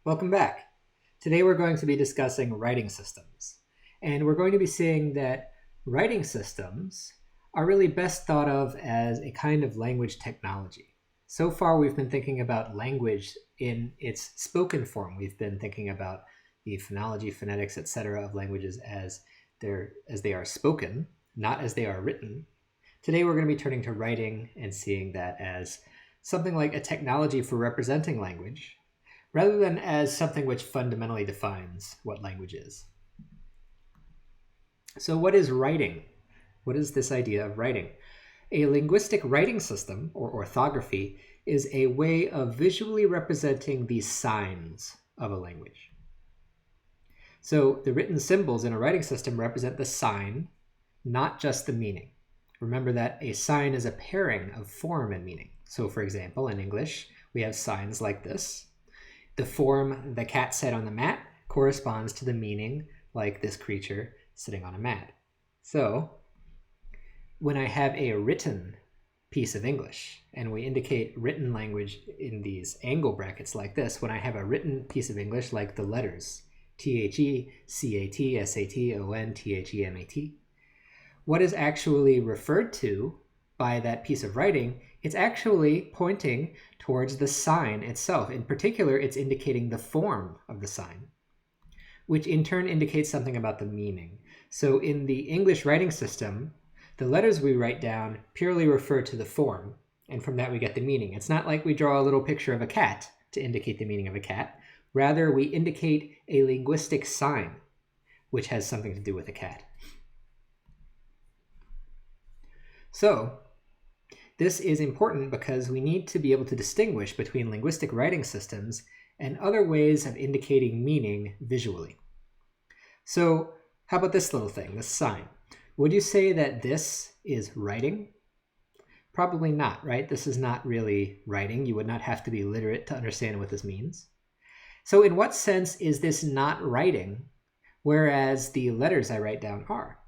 Welcome back. Today we're going to be discussing writing systems. And we're going to be seeing that writing systems are really best thought of as a kind of language technology. So far we've been thinking about language in its spoken form. We've been thinking about the phonology, phonetics, etc. of languages as they are spoken, not as they are written. Today we're going to be turning to writing and seeing that as something like a technology for representing language, rather than as something which fundamentally defines what language is. So what is writing? What is this idea of writing? A linguistic writing system, or orthography, is a way of visually representing the signs of a language. So the written symbols in a writing system represent the sign, not just the meaning. Remember that a sign is a pairing of form and meaning. So for example, in English, we have signs like this. The form, the cat sat on the mat, corresponds to the meaning, like this creature sitting on a mat. So when I have a written piece of English, and we indicate written language in these angle brackets like this, when I have a written piece of English like the letters T-H-E, C-A-T, S-A-T, O-N, T-H-E-M-A-T, what is actually referred to by that piece of writing, it's actually pointing towards the sign itself. In particular, it's indicating the form of the sign, which in turn indicates something about the meaning. So in the English writing system, the letters we write down purely refer to the form, and from that we get the meaning. It's not like we draw a little picture of a cat to indicate the meaning of a cat. Rather, we indicate a linguistic sign, which has something to do with a cat. So this is important because we need to be able to distinguish between linguistic writing systems and other ways of indicating meaning visually. So how about this little thing, this sign? Would you say that this is writing? Probably not, right? This is not really writing. You would not have to be literate to understand what this means. So in what sense is this not writing, whereas the letters I write down are?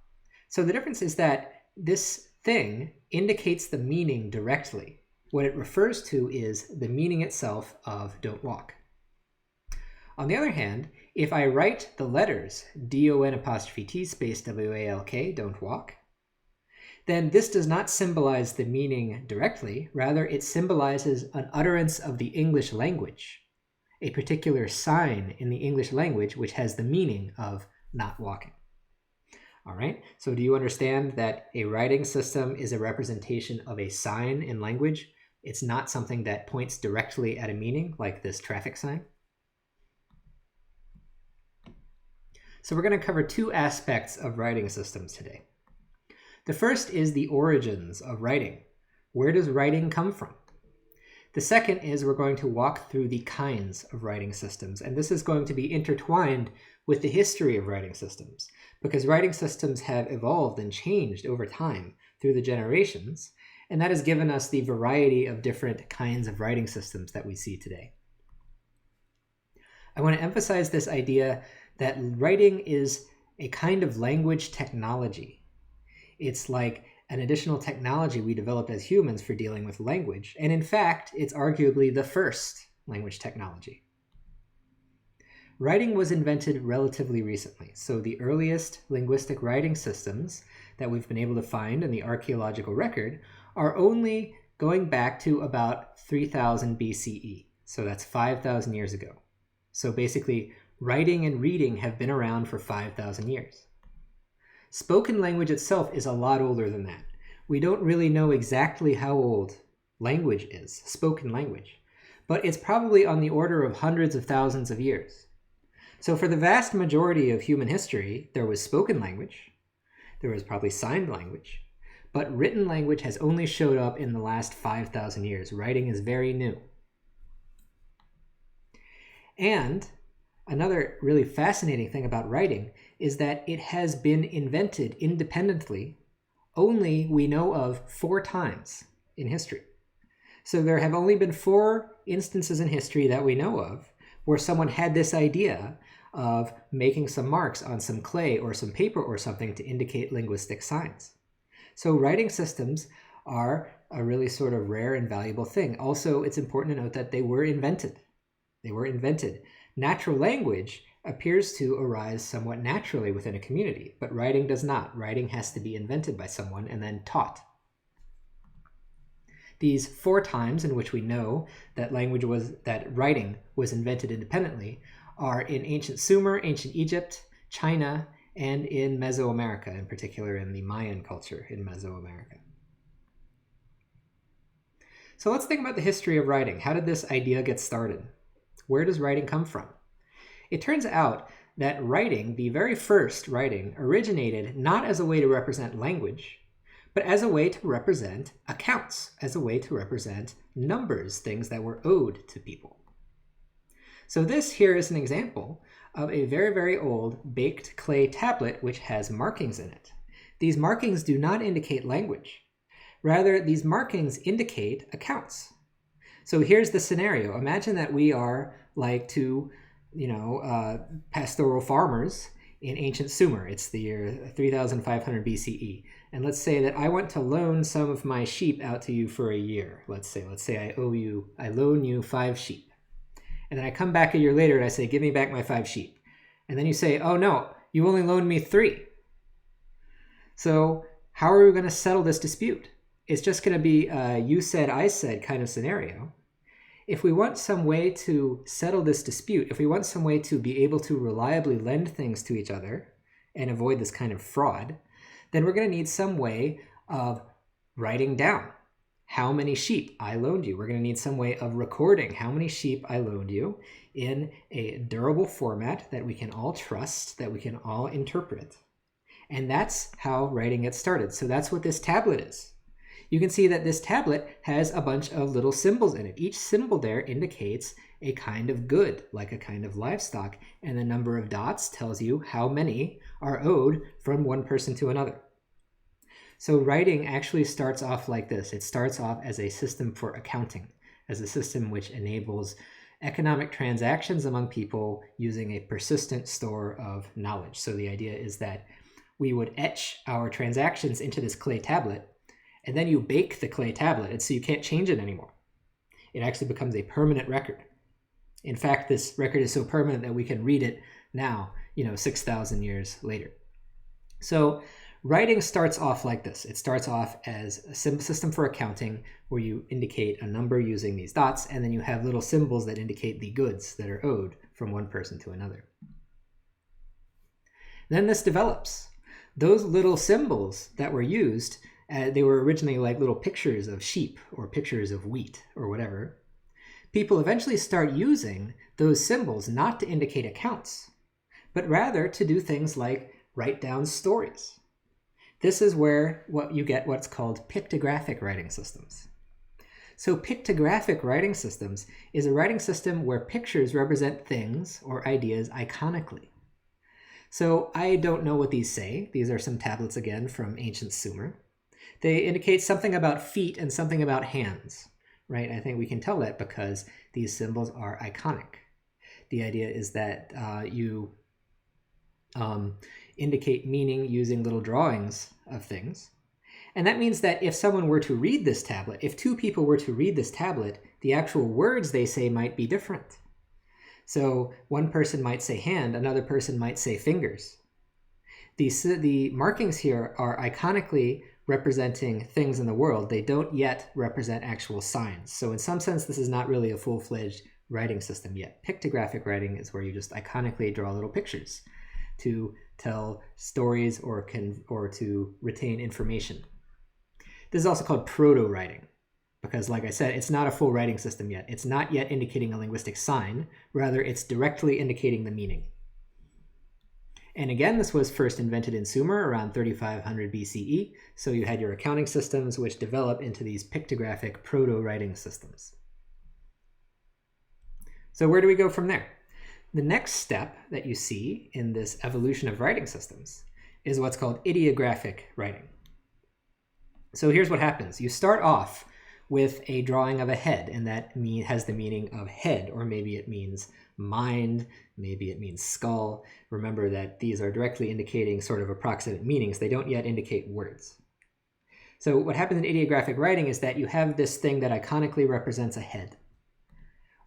So the difference is that this thing indicates the meaning directly. What it refers to is the meaning itself of don't walk. On the other hand, if I write the letters D-O-N' space W-A-L-K, don't walk, then this does not symbolize the meaning directly. Rather, it symbolizes an utterance of the English language, a particular sign in the English language which has the meaning of not walking. All right, so do you understand that a writing system is a representation of a sign in language? It's not something that points directly at a meaning, like this traffic sign. So we're going to cover two aspects of writing systems today. The first is the origins of writing. Where does writing come from? The second is we're going to walk through the kinds of writing systems, and this is going to be intertwined with the history of writing systems, because writing systems have evolved and changed over time through the generations, and that has given us the variety of different kinds of writing systems that we see today. I want to emphasize this idea that writing is a kind of language technology. It's like an additional technology we developed as humans for dealing with language, and in fact, it's arguably the first language technology. Writing was invented relatively recently, so the earliest linguistic writing systems that we've been able to find in the archaeological record are only going back to about 3000 BCE, so that's 5,000 years ago. So basically, writing and reading have been around for 5,000 years. Spoken language itself is a lot older than that. We don't really know exactly how old language is, spoken language, but it's probably on the order of hundreds of thousands of years. So for the vast majority of human history, there was spoken language, there was probably signed language, but written language has only showed up in the last 5,000 years. Writing is very new. And another really fascinating thing about writing is that it has been invented independently only, we know of, 4 times in history. So there have only been 4 instances in history that we know of where someone had this idea of making some marks on some clay or some paper or something to indicate linguistic signs. So writing systems are a really sort of rare and valuable thing. Also, it's important to note that they were invented. They were invented. Natural language appears to arise somewhat naturally within a community, but writing does not. Writing has to be invented by someone and then taught. These 4 times in which we know that writing was invented independently are in ancient Sumer, ancient Egypt, China, and in Mesoamerica, in particular in the Mayan culture in Mesoamerica. So let's think about the history of writing. How did this idea get started? Where does writing come from? It turns out that writing, the very first writing, originated not as a way to represent language, but as a way to represent accounts, as a way to represent numbers, things that were owed to people. So this here is an example of a very, very old baked clay tablet which has markings in it. These markings do not indicate language. Rather, these markings indicate accounts. So here's the scenario. Imagine that we are like two, pastoral farmers in ancient Sumer. It's the year 3500 BCE. And let's say that I want to loan some of my sheep out to you for a year. Let's say I loan you 5 sheep. And then I come back a year later and I say, give me back my 5 sheep. And then you say, oh no, you only loaned me 3. So how are we going to settle this dispute? It's just going to be a you said, I said kind of scenario. If we want some way to settle this dispute, if we want some way to be able to reliably lend things to each other and avoid this kind of fraud, then we're going to need some way of writing down how many sheep I loaned you. We're going to need some way of recording how many sheep I loaned you in a durable format that we can all trust, that we can all interpret. And that's how writing gets started. So that's what this tablet is. You can see that this tablet has a bunch of little symbols in it. Each symbol there indicates a kind of good, like a kind of livestock, and the number of dots tells you how many are owed from one person to another. So writing actually starts off like this. It starts off as a system for accounting, as a system which enables economic transactions among people using a persistent store of knowledge. So the idea is that we would etch our transactions into this clay tablet, and then you bake the clay tablet, and so you can't change it anymore. It actually becomes a permanent record. In fact, this record is so permanent that we can read it now, 6,000 years later. So writing starts off like this. It starts off as a system for accounting where you indicate a number using these dots, and then you have little symbols that indicate the goods that are owed from one person to another. Then this develops. Those little symbols that were used, they were originally like little pictures of sheep or pictures of wheat or whatever. People eventually start using those symbols not to indicate accounts, but rather to do things like write down stories. This is where you get what's called pictographic writing systems. So pictographic writing systems is a writing system where pictures represent things or ideas iconically. So I don't know what these say. These are some tablets again from ancient Sumer. They indicate something about feet and something about hands, right? I think we can tell that because these symbols are iconic. The idea is that you indicate meaning using little drawings of things. And that means that if someone were to read this tablet, if 2 people were to read this tablet, the actual words they say might be different. So one person might say hand, another person might say fingers. The markings here are iconically representing things in the world. They don't yet represent actual signs. So in some sense, this is not really a full-fledged writing system yet. Pictographic writing is where you just iconically draw little pictures to tell stories or to retain information. This is also called proto-writing because, like I said, it's not a full writing system yet. It's not yet indicating a linguistic sign. Rather, it's directly indicating the meaning. And again, this was first invented in Sumer around 3500 BCE. So you had your accounting systems which develop into these pictographic proto-writing systems. So where do we go from there? The next step that you see in this evolution of writing systems is what's called ideographic writing. So here's what happens. You start off with a drawing of a head, and that has the meaning of head, or maybe it means mind, maybe it means skull. Remember that these are directly indicating sort of approximate meanings. They don't yet indicate words. So what happens in ideographic writing is that you have this thing that iconically represents a head.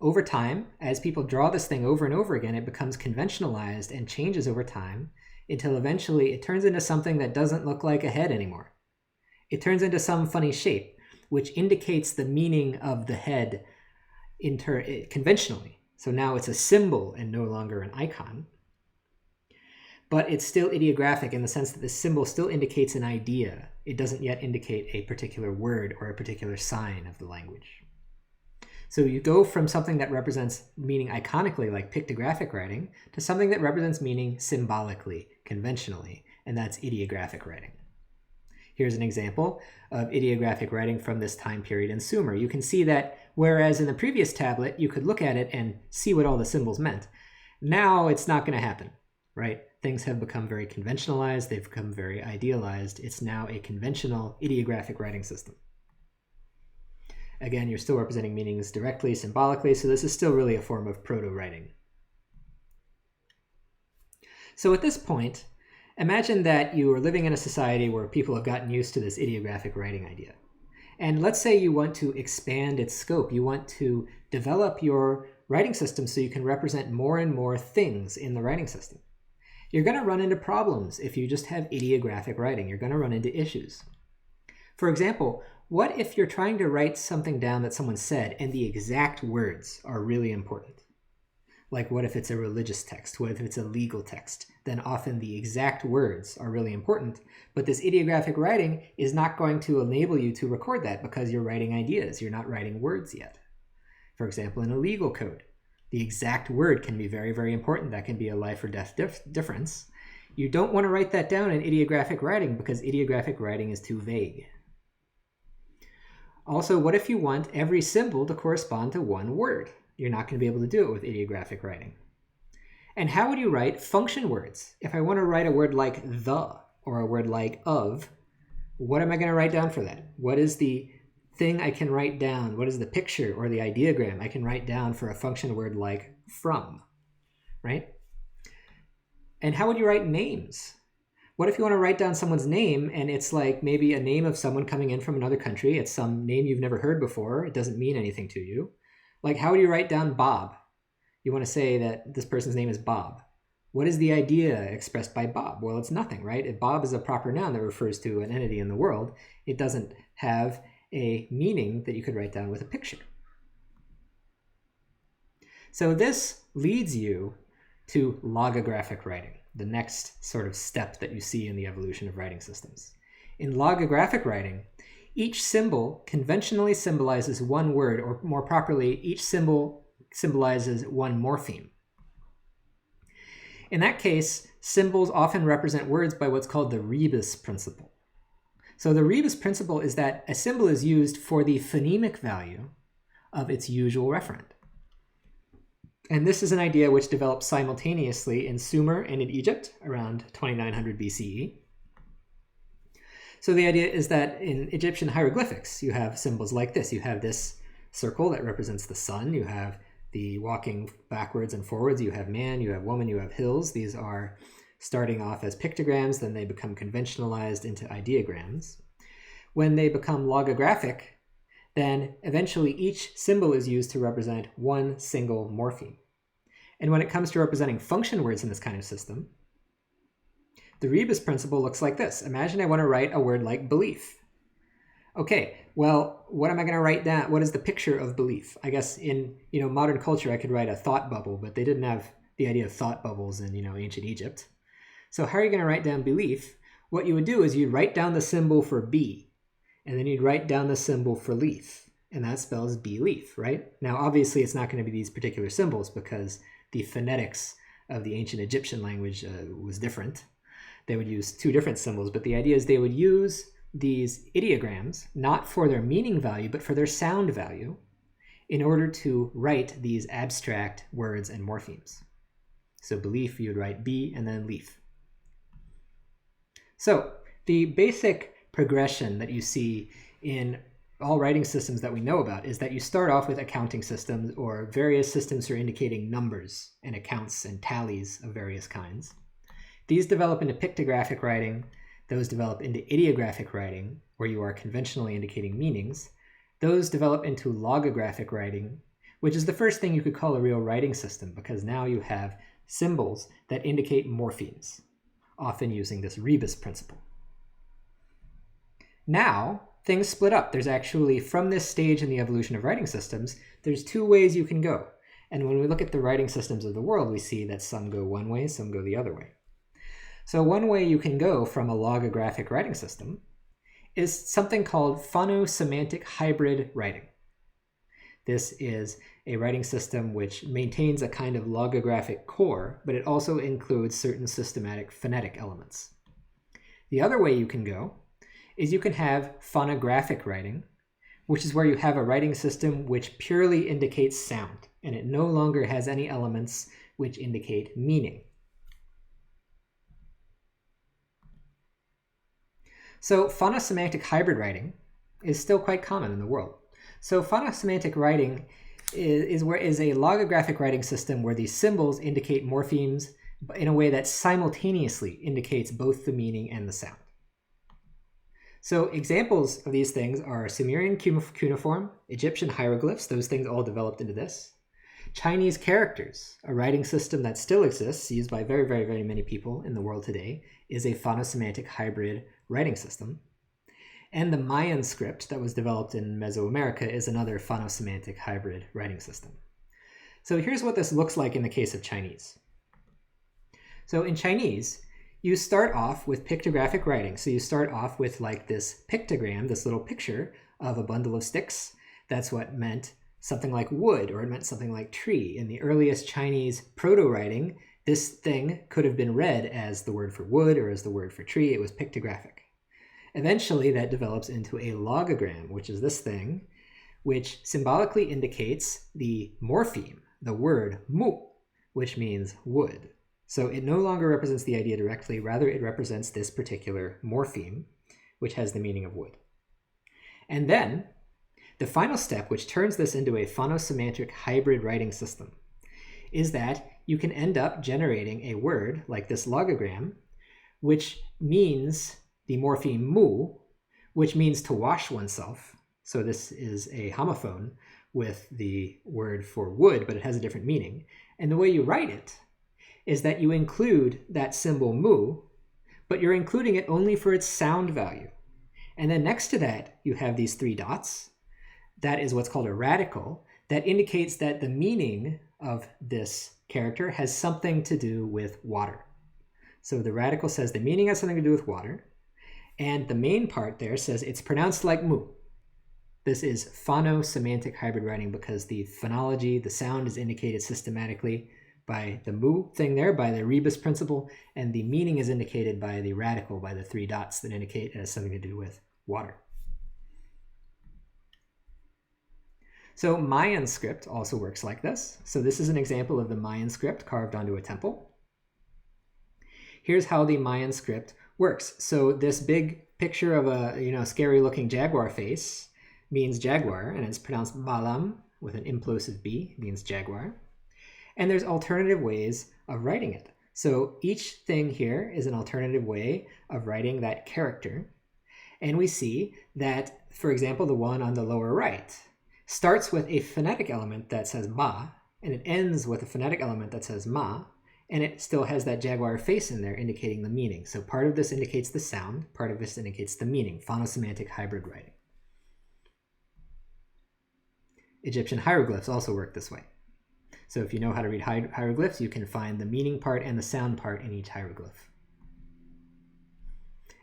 Over time, as people draw this thing over and over again, it becomes conventionalized and changes over time until eventually it turns into something that doesn't look like a head anymore. It turns into some funny shape, which indicates the meaning of the head conventionally. So now it's a symbol and no longer an icon. But it's still ideographic in the sense that the symbol still indicates an idea. It doesn't yet indicate a particular word or a particular sign of the language. So you go from something that represents meaning iconically, like pictographic writing, to something that represents meaning symbolically, conventionally, and that's ideographic writing. Here's an example of ideographic writing from this time period in Sumer. You can see that whereas in the previous tablet, you could look at it and see what all the symbols meant, now it's not going to happen, right? Things have become very conventionalized. They've become very idealized. It's now a conventional ideographic writing system. Again, you're still representing meanings directly, symbolically, so this is still really a form of proto-writing. So at this point, imagine that you are living in a society where people have gotten used to this ideographic writing idea. And let's say you want to expand its scope. You want to develop your writing system so you can represent more and more things in the writing system. You're going to run into problems if you just have ideographic writing. You're going to run into issues. For example, what if you're trying to write something down that someone said and the exact words are really important? Like what if it's a religious text? What if it's a legal text? Then often the exact words are really important, but this ideographic writing is not going to enable you to record that because you're writing ideas. You're not writing words yet. For example, in a legal code, the exact word can be very, very important. That can be a life or death difference. You don't want to write that down in ideographic writing because ideographic writing is too vague. Also, what if you want every symbol to correspond to one word? You're not going to be able to do it with ideographic writing. And how would you write function words? If I want to write a word like the or a word like of, what am I going to write down for that? What is the thing I can write down? What is the picture or the ideogram I can write down for a function word like from, right? And how would you write names? What if you want to write down someone's name and it's like maybe a name of someone coming in from another country? It's some name you've never heard before. It doesn't mean anything to you. Like, how would you write down Bob? You want to say that this person's name is Bob. What is the idea expressed by Bob? Well, it's nothing, right? If Bob is a proper noun that refers to an entity in the world, it doesn't have a meaning that you could write down with a picture. So this leads you to logographic writing, the next sort of step that you see in the evolution of writing systems. In logographic writing, each symbol conventionally symbolizes one word, or more properly, each symbol symbolizes one morpheme. In that case, symbols often represent words by what's called the rebus principle. So the rebus principle is that a symbol is used for the phonemic value of its usual referent. And this is an idea which developed simultaneously in Sumer and in Egypt around 2900 BCE. So the idea is that in Egyptian hieroglyphics, you have symbols like this. You have this circle that represents the sun. You have the walking backwards and forwards. You have man, you have woman, you have hills. These are starting off as pictograms, then they become conventionalized into ideograms. When they become logographic, then eventually each symbol is used to represent one single morpheme. And when it comes to representing function words in this kind of system, the rebus principle looks like this. Imagine I want to write a word like belief. Okay, well, what am I going to write down? What is the picture of belief? I guess in modern culture, I could write a thought bubble, but they didn't have the idea of thought bubbles in ancient Egypt. So how are you going to write down belief? What you would do is you'd write down the symbol for bee, and then you'd write down the symbol for leaf, and that spells belief, right? Now, obviously, it's not going to be these particular symbols because the phonetics of the ancient Egyptian language was different. They would use two different symbols, but the idea is they would use these ideograms not for their meaning value, but for their sound value in order to write these abstract words and morphemes. So belief, you would write B and then leaf. So the basic progression that you see in all writing systems that we know about is that you start off with accounting systems or various systems for indicating numbers and accounts and tallies of various kinds. These develop into pictographic writing. Those develop into ideographic writing, where you are conventionally indicating meanings. Those develop into logographic writing, which is the first thing you could call a real writing system, because now you have symbols that indicate morphemes, often using this rebus principle. Now, things split up. There's actually, from this stage in the evolution of writing systems, there's two ways you can go. And when we look at the writing systems of the world, we see that some go one way, some go the other way. So one way you can go from a logographic writing system is something called phono-semantic hybrid writing. This is a writing system which maintains a kind of logographic core, but it also includes certain systematic phonetic elements. The other way you can go is you can have phonographic writing, which is where you have a writing system which purely indicates sound, and it no longer has any elements which indicate meaning. So phonosemantic hybrid writing is still quite common in the world. So phonosemantic writing is a logographic writing system where these symbols indicate morphemes in a way that simultaneously indicates both the meaning and the sound. So examples of these things are Sumerian cuneiform, Egyptian hieroglyphs, those things all developed into this. Chinese characters, a writing system that still exists, used by very, very, very many people in the world today, is a phonosemantic hybrid writing system. And the Mayan script that was developed in Mesoamerica is another phonosemantic hybrid writing system. So here's what this looks like in the case of Chinese. So in Chinese, you start off with pictographic writing. So you start off with like this pictogram, this little picture of a bundle of sticks. That's what meant something like wood, or it meant something like tree. In the earliest Chinese proto-writing, this thing could have been read as the word for wood or as the word for tree. It was pictographic. Eventually, that develops into a logogram, which is this thing, which symbolically indicates the morpheme, the word mu, which means wood. So it no longer represents the idea directly, rather it represents this particular morpheme, which has the meaning of wood. And then, the final step, which turns this into a phonosemantic hybrid writing system, is that you can end up generating a word like this logogram, which means the morpheme mu, which means to wash oneself. So this is a homophone with the word for wood, but it has a different meaning. And the way you write it is that you include that symbol mu, but you're including it only for its sound value. And then next to that, you have these three dots. That is what's called a radical, that indicates that the meaning of this character has something to do with water. So the radical says the meaning has something to do with water, and the main part there says it's pronounced like mu. This is phonosemantic hybrid writing because the phonology, the sound, is indicated systematically by the mu thing there, by the rebus principle, and the meaning is indicated by the radical, by the three dots that indicate it has something to do with water. So Mayan script also works like this. So this is an example of the Mayan script carved onto a temple. Here's how the Mayan script works. So this big picture of a scary looking jaguar face means jaguar, and it's pronounced balam with an implosive B, means jaguar. And there's alternative ways of writing it. So each thing here is an alternative way of writing that character. And we see that, for example, the one on the lower right starts with a phonetic element that says ba, and it ends with a phonetic element that says ma, and it still has that jaguar face in there indicating the meaning. So part of this indicates the sound, part of this indicates the meaning, phonosemantic hybrid writing. Egyptian hieroglyphs also work this way. So if you know how to read hieroglyphs, you can find the meaning part and the sound part in each hieroglyph.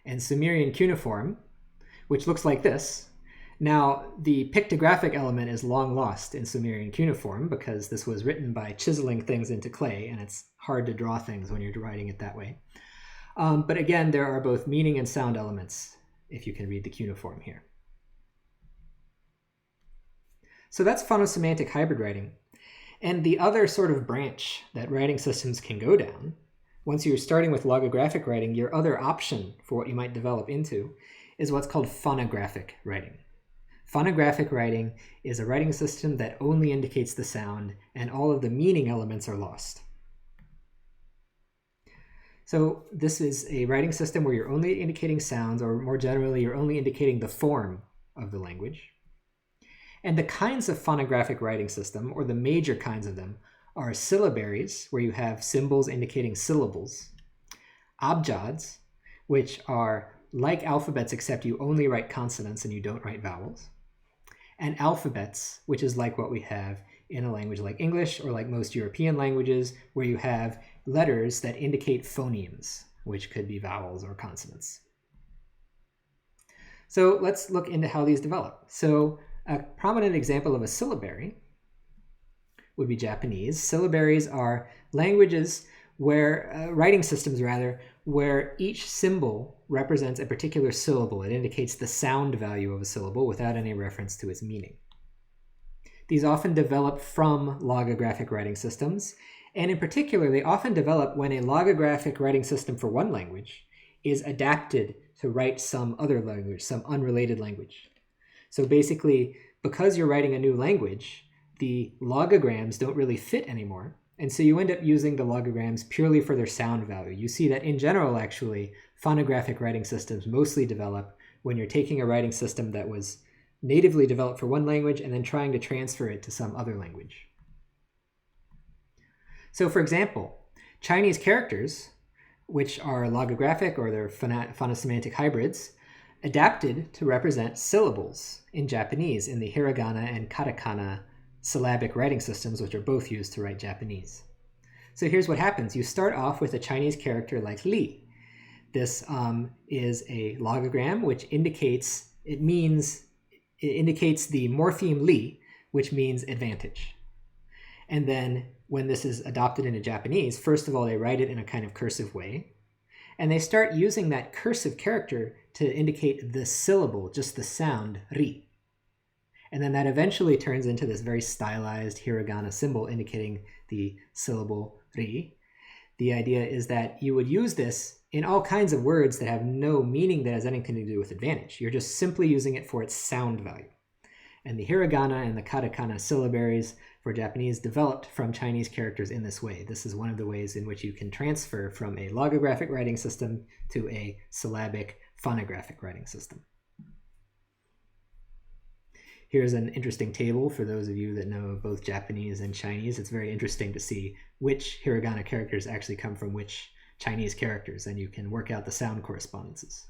And Sumerian cuneiform, which looks like this. Now, the pictographic element is long lost in Sumerian cuneiform because this was written by chiseling things into clay, and it's hard to draw things when you're writing it that way. But again, there are both meaning and sound elements if you can read the cuneiform here. So that's phonosemantic hybrid writing. And the other sort of branch that writing systems can go down, once you're starting with logographic writing, your other option for what you might develop into is what's called phonographic writing. Phonographic writing is a writing system that only indicates the sound, and all of the meaning elements are lost. So this is a writing system where you're only indicating sounds, or more generally, you're only indicating the form of the language. And the kinds of phonographic writing system, or the major kinds of them, are syllabaries, where you have symbols indicating syllables, abjads, which are like alphabets except you only write consonants and you don't write vowels, and alphabets, which is like what we have in a language like English or like most European languages, where you have letters that indicate phonemes, which could be vowels or consonants. So let's look into how these develop. So a prominent example of a syllabary would be Japanese. Syllabaries are languages where, writing systems rather, where each symbol represents a particular syllable. It indicates the sound value of a syllable without any reference to its meaning. These often develop from logographic writing systems, and in particular, they often develop when a logographic writing system for one language is adapted to write some other language, some unrelated language. So basically, because you're writing a new language, the logograms don't really fit anymore. And so you end up using the logograms purely for their sound value. You see that in general, actually, phonographic writing systems mostly develop when you're taking a writing system that was natively developed for one language and then trying to transfer it to some other language. So for example, Chinese characters, which are logographic or they're phonosemantic hybrids, adapted to represent syllables in Japanese in the hiragana and katakana syllabic writing systems, which are both used to write Japanese. So here's what happens. You start off with a Chinese character like li. This is a logogram, which indicates the morpheme li, which means advantage. And then when this is adopted into Japanese, first of all, they write it in a kind of cursive way. And they start using that cursive character to indicate the syllable, just the sound, ri. And then that eventually turns into this very stylized hiragana symbol indicating the syllable ri. The idea is that you would use this in all kinds of words that have no meaning that has anything to do with advantage. You're just simply using it for its sound value. And the hiragana and the katakana syllabaries for Japanese developed from Chinese characters in this way. This is one of the ways in which you can transfer from a logographic writing system to a syllabic phonographic writing system. Here's an interesting table for those of you that know both Japanese and Chinese. It's very interesting to see which hiragana characters actually come from which Chinese characters, and you can work out the sound correspondences.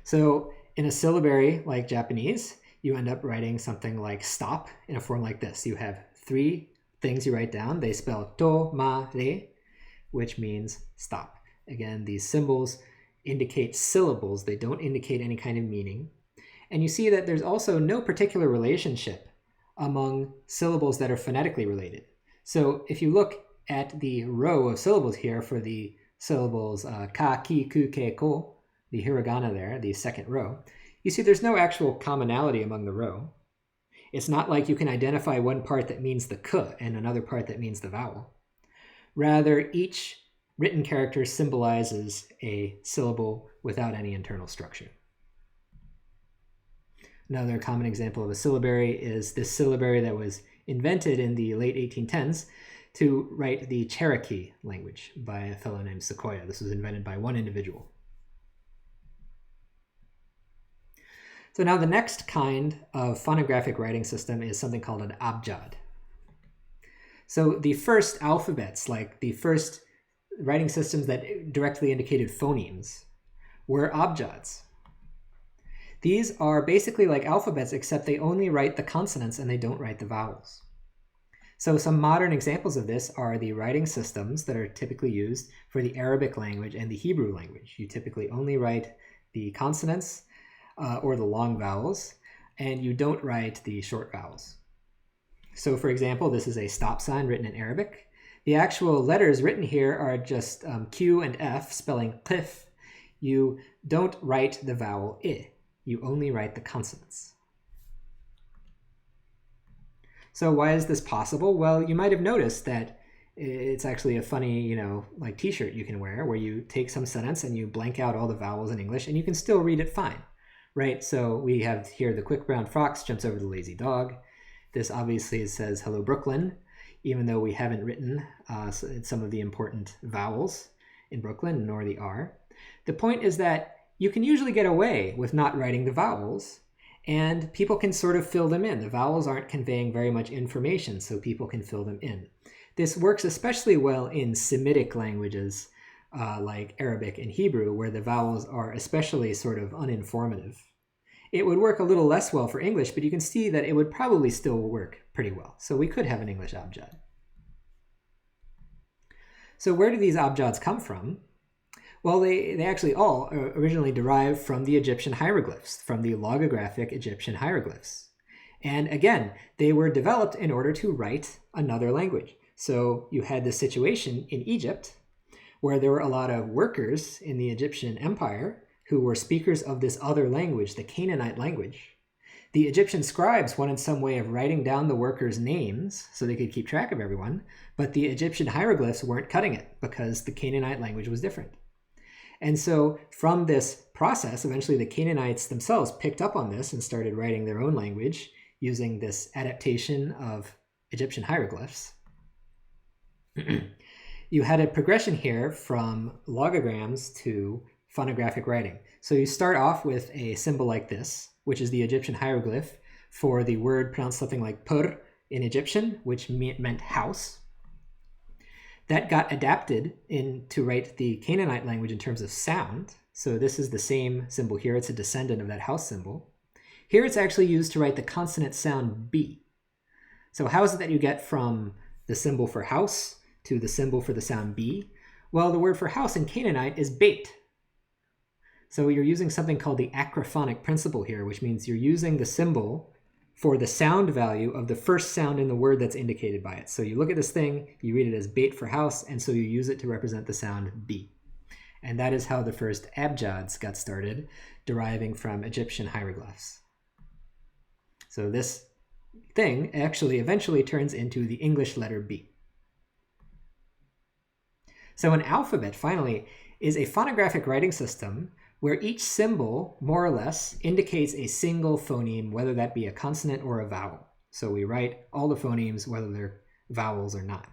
So in a syllabary like Japanese, you end up writing something like stop in a form like this. You have three things you write down. They spell to, ma, re, which means stop. Again, these symbols indicate syllables. They don't indicate any kind of meaning. And you see that there's also no particular relationship among syllables that are phonetically related. So if you look at the row of syllables here for the syllables ka, ki, ku, ke, ko, the hiragana there, the second row, you see there's no actual commonality among the row. It's not like you can identify one part that means the k and another part that means the vowel. Rather, each written character symbolizes a syllable without any internal structure. Another common example of a syllabary is this syllabary that was invented in the late 1810s to write the Cherokee language by a fellow named Sequoyah. This was invented by one individual. So now the next kind of phonographic writing system is something called an abjad. So the first alphabets, like the first writing systems that directly indicated phonemes, were abjads. These are basically like alphabets, except they only write the consonants and they don't write the vowels. So some modern examples of this are the writing systems that are typically used for the Arabic language and the Hebrew language. You typically only write the consonants or the long vowels, and you don't write the short vowels. So for example, this is a stop sign written in Arabic. The actual letters written here are just Q and F, spelling qif. You don't write the vowel I. You only write the consonants. So why is this possible? Well, you might have noticed that it's actually a funny, like t-shirt you can wear where you take some sentence and you blank out all the vowels in English and you can still read it fine, right? So we have here the quick brown fox jumps over the lazy dog. This obviously says hello Brooklyn, even though we haven't written some of the important vowels in Brooklyn, nor the R. The point is that you can usually get away with not writing the vowels, and people can sort of fill them in. The vowels aren't conveying very much information, so people can fill them in. This works especially well in Semitic languages like Arabic and Hebrew, where the vowels are especially sort of uninformative. It would work a little less well for English, but you can see that it would probably still work pretty well. So we could have an English Abjad. So where do these Abjads come from? Well, they actually all originally derived from the Egyptian hieroglyphs, from the logographic Egyptian hieroglyphs. And again, they were developed in order to write another language. So you had this situation in Egypt where there were a lot of workers in the Egyptian empire who were speakers of this other language, the Canaanite language. The Egyptian scribes wanted some way of writing down the workers' names so they could keep track of everyone, but the Egyptian hieroglyphs weren't cutting it because the Canaanite language was different. And so from this process, eventually the Canaanites themselves picked up on this and started writing their own language using this adaptation of Egyptian hieroglyphs. You had a progression here from logograms to phonographic writing. So you start off with a symbol like this, which is the Egyptian hieroglyph for the word pronounced something like pur in Egyptian, which meant house. That got adapted to write the Canaanite language in terms of sound. So this is the same symbol here. It's a descendant of that house symbol. Here it's actually used to write the consonant sound B. So how is it that you get from the symbol for house to the symbol for the sound B? Well, the word for house in Canaanite is bait. So you're using something called the acrophonic principle here, which means you're using the symbol for the sound value of the first sound in the word that's indicated by it. So you look at this thing, you read it as bait for house, and so you use it to represent the sound B. And that is how the first Abjads got started, deriving from Egyptian hieroglyphs. So this thing actually eventually turns into the English letter B. So an alphabet, finally, is a phonographic writing system where each symbol, more or less, indicates a single phoneme, whether that be a consonant or a vowel. So we write all the phonemes, whether they're vowels or not.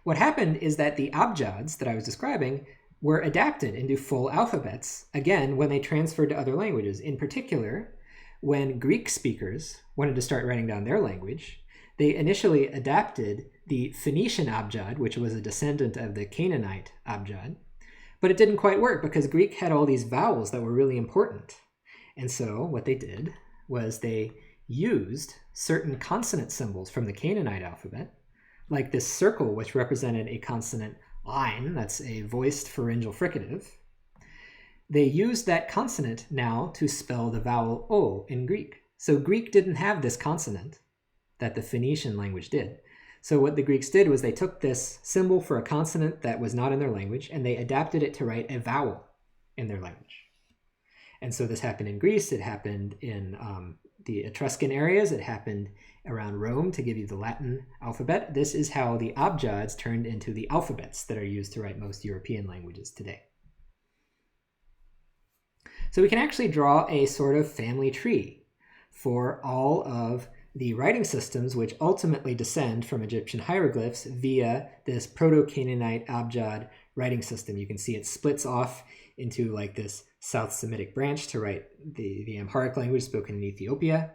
What happened is that the Abjads that I was describing were adapted into full alphabets, again, when they transferred to other languages. In particular, when Greek speakers wanted to start writing down their language, they initially adapted the Phoenician Abjad, which was a descendant of the Canaanite Abjad, but it didn't quite work because Greek had all these vowels that were really important. And so what they did was they used certain consonant symbols from the Canaanite alphabet, like this circle, which represented a consonant ein, that's a voiced pharyngeal fricative. They used that consonant now to spell the vowel O in Greek. So Greek didn't have this consonant that the Phoenician language did. So what the Greeks did was they took this symbol for a consonant that was not in their language and they adapted it to write a vowel in their language. And so this happened in Greece, it happened in the Etruscan areas, it happened around Rome to give you the Latin alphabet. This is how the Abjads turned into the alphabets that are used to write most European languages today. So we can actually draw a sort of family tree for all of the writing systems which ultimately descend from Egyptian hieroglyphs via this Proto-Canaanite Abjad writing system. You can see it splits off into like this South Semitic branch to write the Amharic language spoken in Ethiopia.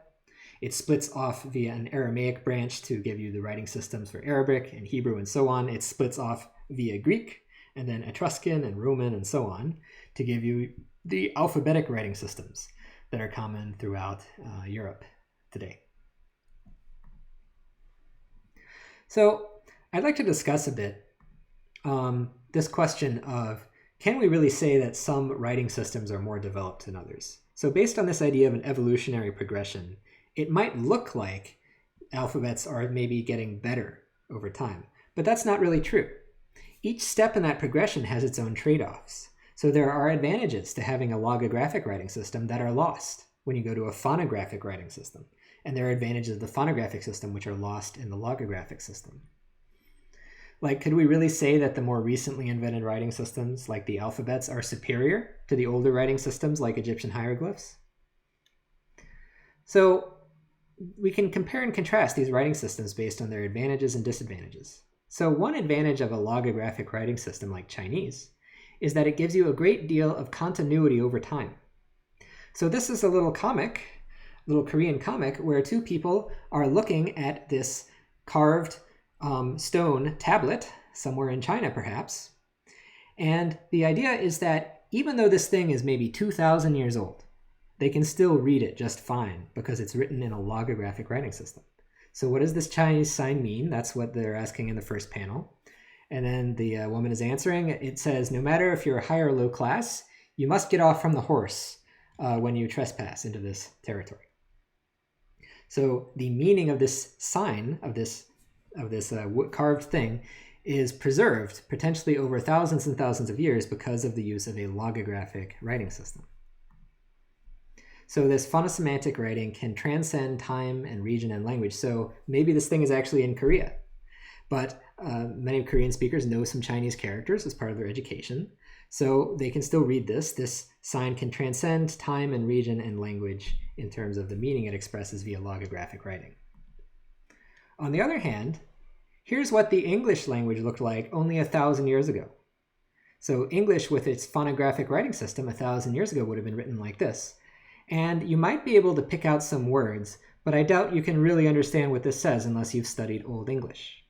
It splits off via an Aramaic branch to give you the writing systems for Arabic and Hebrew and so on. It splits off via Greek and then Etruscan and Roman and so on to give you the alphabetic writing systems that are common throughout Europe today. So I'd like to discuss a bit this question of, can we really say that some writing systems are more developed than others? So based on this idea of an evolutionary progression, it might look like alphabets are maybe getting better over time, but that's not really true. Each step in that progression has its own trade-offs. So there are advantages to having a logographic writing system that are lost when you go to a phonographic writing system. And there are advantages of the phonographic system which are lost in the logographic system. Like, could we really say that the more recently invented writing systems, like the alphabets, are superior to the older writing systems like Egyptian hieroglyphs? So we can compare and contrast these writing systems based on their advantages and disadvantages. So one advantage of a logographic writing system like Chinese is that it gives you a great deal of continuity over time. So this is a little comic, little Korean comic, where two people are looking at this carved stone tablet, somewhere in China perhaps. And the idea is that even though this thing is maybe 2,000 years old, they can still read it just fine because it's written in a logographic writing system. So what does this Chinese sign mean? That's what they're asking in the first panel. And then the woman is answering. It says, no matter if you're high or low class, you must get off from the horse when you trespass into this territory. So the meaning of this sign, of this carved thing, is preserved potentially over thousands and thousands of years because of the use of a logographic writing system. So this phonosemantic writing can transcend time and region and language. So maybe this thing is actually in Korea, but many Korean speakers know some Chinese characters as part of their education. So they can still read this. This sign can transcend time and region and language in terms of the meaning it expresses via logographic writing. On the other hand, here's what the English language looked like only 1,000 years ago. So English with its phonographic writing system 1,000 years ago would have been written like this. And you might be able to pick out some words, but I doubt you can really understand what this says unless you've studied Old English.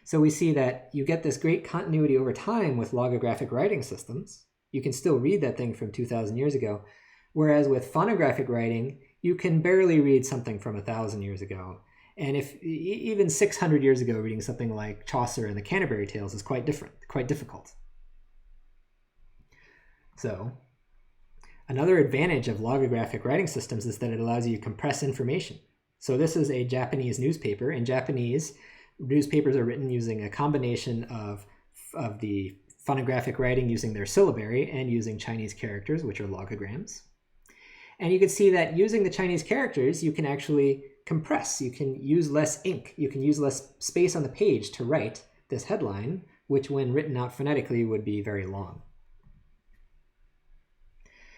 So we see that you get this great continuity over time with logographic writing systems. You can still read that thing from 2,000 years ago, whereas with phonographic writing, you can barely read something from 1,000 years ago. And if even 600 years ago, reading something like Chaucer and the Canterbury Tales is quite difficult. So another advantage of logographic writing systems is that it allows you to compress information. So this is a Japanese newspaper. In Japanese, newspapers are written using a combination of the phonographic writing using their syllabary and using Chinese characters, which are logograms. And you can see that using the Chinese characters, you can actually compress. You can use less ink. You can use less space on the page to write this headline, which when written out phonetically would be very long.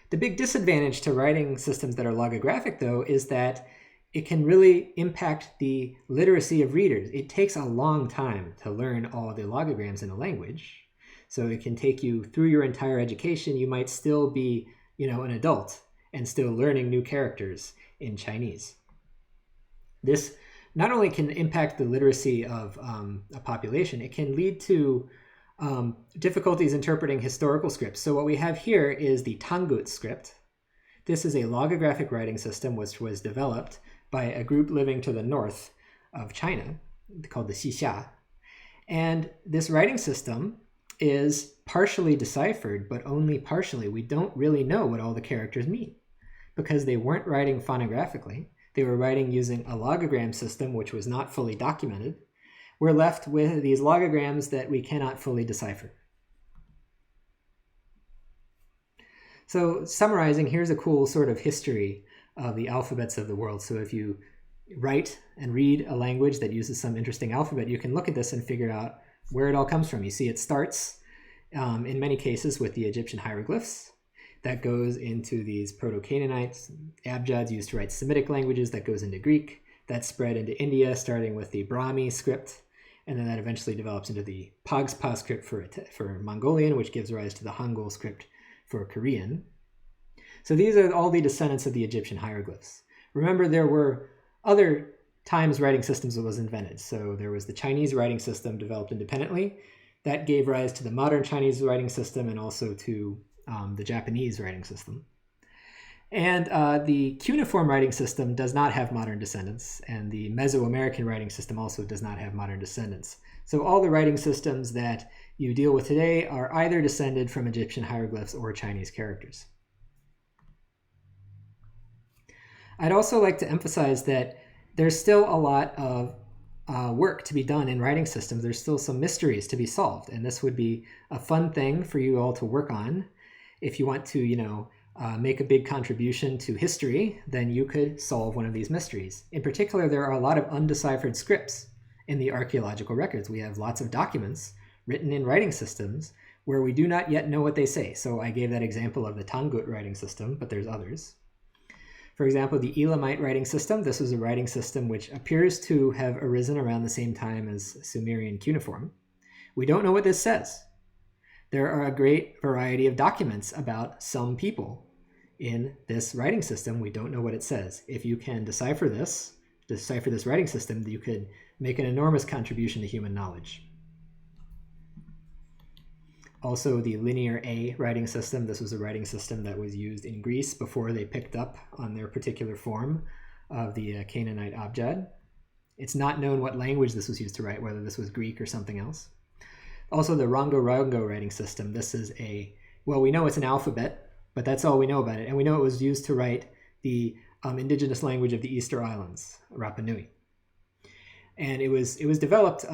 The big disadvantage to writing systems that are logographic, though, is that it can really impact the literacy of readers. It takes a long time to learn all the logograms in a language. So it can take you through your entire education. You might still be, an adult and still learning new characters in Chinese. This not only can impact the literacy of a population, it can lead to difficulties interpreting historical scripts. So what we have here is the Tangut script. This is a logographic writing system which was developed by a group living to the north of China called the Xixia. And this writing system is partially deciphered, but only partially. We don't really know what all the characters mean because they weren't writing phonographically. They were writing using a logogram system, which was not fully documented. We're left with these logograms that we cannot fully decipher. So summarizing, here's a cool sort of history of the alphabets of the world. So if you write and read a language that uses some interesting alphabet, you can look at this and figure out where it all comes from. You see it starts in many cases with the Egyptian hieroglyphs. That goes into these Proto-Canaanites, Abjads used to write Semitic languages. That goes into Greek. That spread into India, starting with the Brahmi script. And then that eventually develops into the Pagspa script for Mongolian, which gives rise to the Hangul script for Korean. So these are all the descendants of the Egyptian hieroglyphs. Remember, there were other times writing systems was invented. So there was the Chinese writing system developed independently. That gave rise to the modern Chinese writing system and also to the Japanese writing system. And the cuneiform writing system does not have modern descendants, and the Mesoamerican writing system also does not have modern descendants. So all the writing systems that you deal with today are either descended from Egyptian hieroglyphs or Chinese characters. I'd also like to emphasize that there's still a lot of work to be done in writing systems. There's still some mysteries to be solved, and this would be a fun thing for you all to work on. If you want to, make a big contribution to history, then you could solve one of these mysteries. In particular, there are a lot of undeciphered scripts in the archaeological records. We have lots of documents written in writing systems where we do not yet know what they say. So I gave that example of the Tangut writing system, but there's others. For example, the Elamite writing system. This was a writing system which appears to have arisen around the same time as Sumerian cuneiform. We don't know what this says. there are a great variety of documents about some people in this writing system. We don't know what it says. If you can decipher this writing system, you could make an enormous contribution to human knowledge. Also, the linear A writing system. This was a writing system that was used in Greece before they picked up on their particular form of the Canaanite Abjad. It's not known what language this was used to write, whether this was Greek or something else. Also, the Rongo writing system. This is we know it's an alphabet, but that's all we know about it. And we know it was used to write the indigenous language of the Easter Islands, Rapa Nui. And it was developed,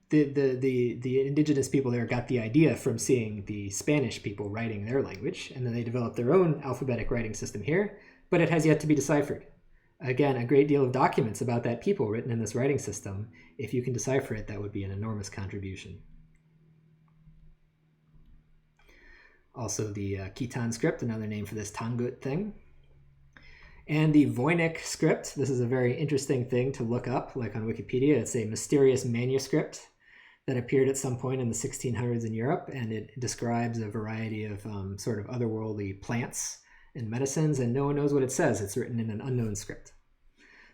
the indigenous people there got the idea from seeing the Spanish people writing their language, and then they developed their own alphabetic writing system here, but it has yet to be deciphered. Again, a great deal of documents about that people written in this writing system. If you can decipher it, that would be an enormous contribution. Also the Khitan script, another name for this Tangut thing. And the Voynich script. This is a very interesting thing to look up, like on Wikipedia. It's a mysterious manuscript that appeared at some point in the 1600s in Europe, and it describes a variety of sort of otherworldly plants and medicines, and no one knows what it says. It's written in an unknown script.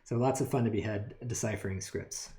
So lots of fun to be had deciphering scripts.